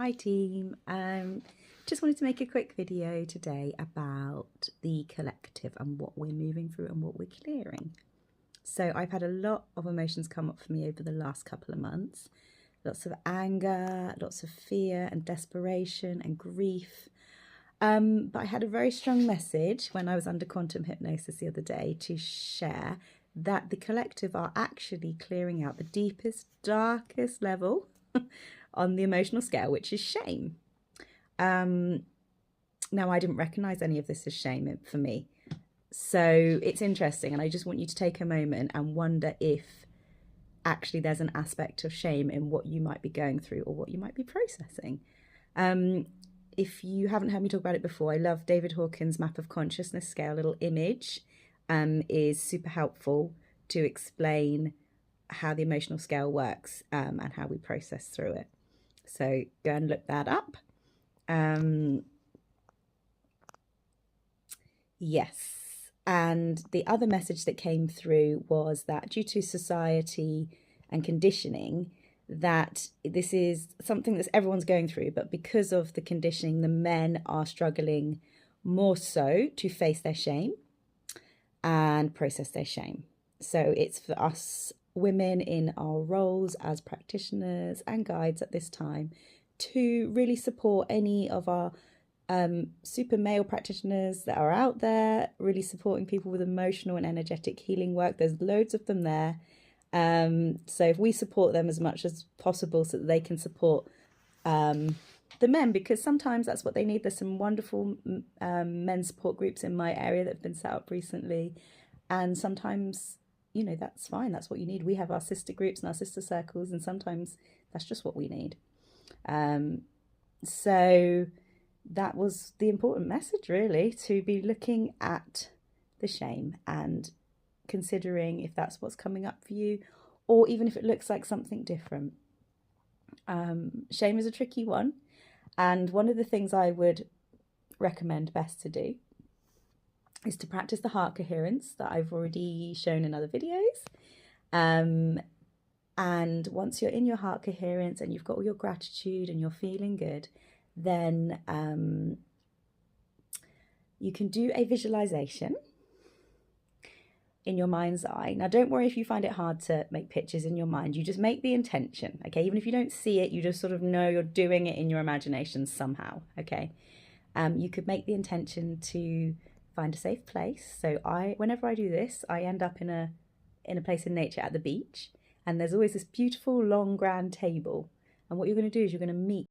Hi team, just wanted to make a quick video today about the collective and what we're moving through and what we're clearing. So I've had a lot of emotions come up for me over the last couple of months. Lots of anger, lots of fear and desperation and grief. But I had a very strong message when I was under quantum hypnosis the other day to share that the collective are actually clearing out the deepest, darkest level on the emotional scale, which is shame. Now, I didn't recognize any of this as shame for me. So it's interesting. And I just want you to take a moment and wonder if actually there's an aspect of shame in what you might be going through or what you might be processing. If you haven't heard me talk about it before, I love David Hawkins' Map of Consciousness scale. Little image is super helpful to explain how the emotional scale works and how we process through it. So go and look that up. Yes. And the other message that came through was that due to society and conditioning, that this is something that everyone's going through, but because of the conditioning, the men are struggling more so to face their shame and process their shame. So it's for us women in our roles as practitioners and guides at this time to really support any of our super male practitioners that are out there, really supporting people with emotional and energetic healing work. There's loads of them there. So if we support them as much as possible so that they can support the men, because sometimes that's what they need. There's some wonderful men support groups in my area that have been set up recently. And sometimes, you know, that's fine. That's what you need. We have our sister groups and our sister circles, and sometimes that's just what we need. So that was the important message, really, to be looking at the shame and considering if that's what's coming up for you, or even if it looks like something different. Shame is a tricky one. And one of the things I would recommend best to do is to practice the heart coherence that I've already shown in other videos. And once you're in your heart coherence and you've got all your gratitude and you're feeling good, then you can do a visualization in your mind's eye. Now, don't worry if you find it hard to make pictures in your mind. You just make the intention, okay? Even if you don't see it, you just sort of know you're doing it in your imagination somehow, okay? You could make the intention to find a safe place. So whenever I do this, I end up in a place in nature at the beach, and there's always this beautiful long grand table. And what you're going to do is you're going to meet